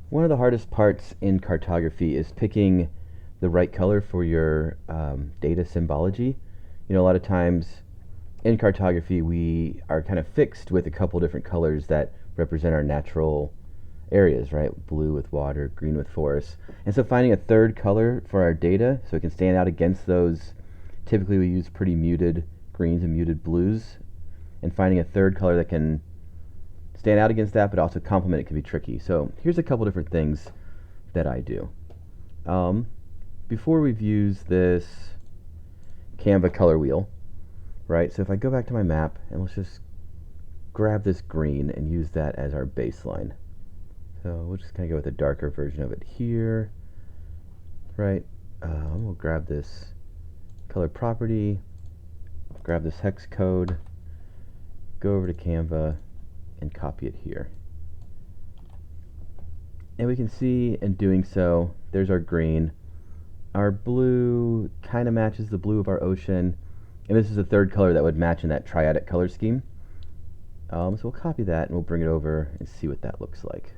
One of the hardest parts in cartography is picking the right color for your data symbology. A lot of times in cartography we are kind of fixed with a couple different colors that represent our natural areas, right? Blue with water, green with forest. And so finding a third color for our data so it can stand out against those, typically we use pretty muted greens and muted blues, and finding a third color that can stand out against that but also complement it can be tricky. So here's a couple different things that I do. Before we've used this Canva color wheel, right? So if I go back to my map and let's just grab this green and use that as our baseline. So we'll just kind of go with a darker version of it here, right? We'll grab this color property, grab this hex code, go over to Canva and copy it here. And we can see in doing so, there's our green. Our blue kind of matches the blue of our ocean, and this is the third color that would match in that triadic color scheme. So we'll copy that and we'll bring it over and see what that looks like.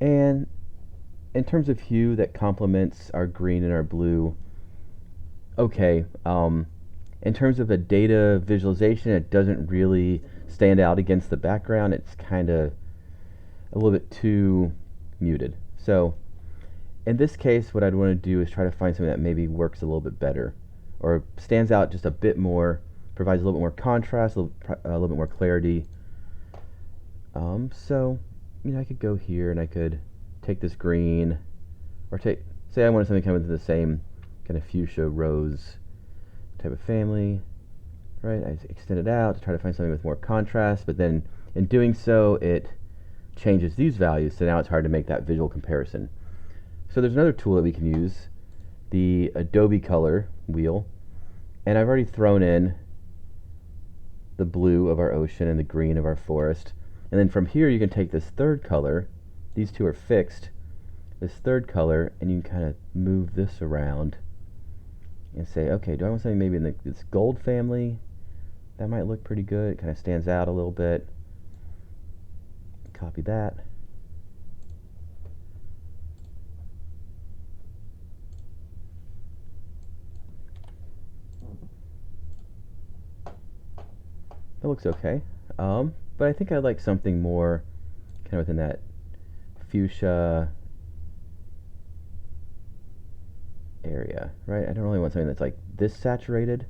And in terms of hue that complements our green and our blue, okay. In terms of a data visualization, it doesn't really stand out against the background. It's kind of a little bit too muted. So in this case, what I'd want to do is try to find something that maybe works a little bit better or stands out just a bit more, provides a little bit more contrast, a little bit more clarity. So, I could go here and I could take this green, or say I wanted something kind of the same kind of fuchsia rose type of family, right? I extend it out to try to find something with more contrast, but then in doing so, it changes these values, so now it's hard to make that visual comparison. So there's another tool that we can use, the Adobe color wheel, and I've already thrown in the blue of our ocean and the green of our forest, and then from here you can take this third color, these two are fixed, this third color, and you can kind of move this around and say, okay, do I want something maybe in this gold family? That might look pretty good. It kind of stands out a little bit. Copy that. That looks okay. But I think I'd like something more kind of within that fuchsia area, right? I don't really want something that's like this saturated,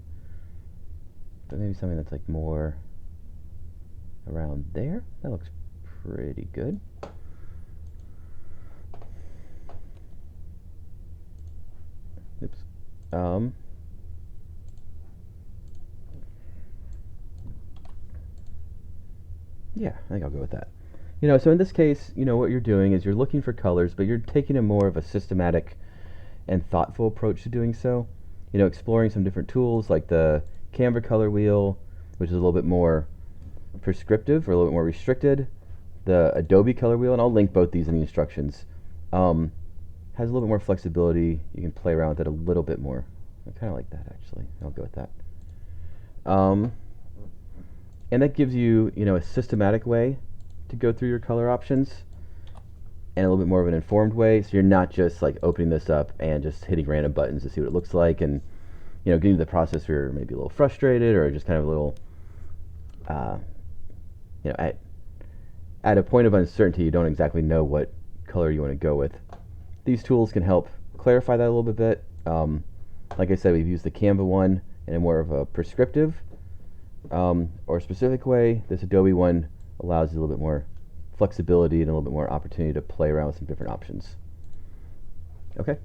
but maybe something that's like more around there. That looks pretty good. Oops. Yeah, I think I'll go with that. So in this case, what you're doing is you're looking for colors, but you're taking a more of a systematic and thoughtful approach to doing so. Exploring some different tools like the Canva color wheel, which is a little bit more prescriptive or a little bit more restricted. The Adobe color wheel, and I'll link both these in the instructions, has a little bit more flexibility. You can play around with it a little bit more. I kind of like that, actually. I'll go with that. And that gives you, a systematic way to go through your color options and a little bit more of an informed way, so you're not just like opening this up and just hitting random buttons to see what it looks like, and getting to the process where you're maybe a little frustrated or just kind of a little at a point of uncertainty, you don't exactly know what color you want to go with. These tools can help clarify that a little bit. Like I said, we've used the Canva one in a more of a prescriptive or specific way. This Adobe one allows you a little bit more flexibility and a little bit more opportunity to play around with some different options. Okay.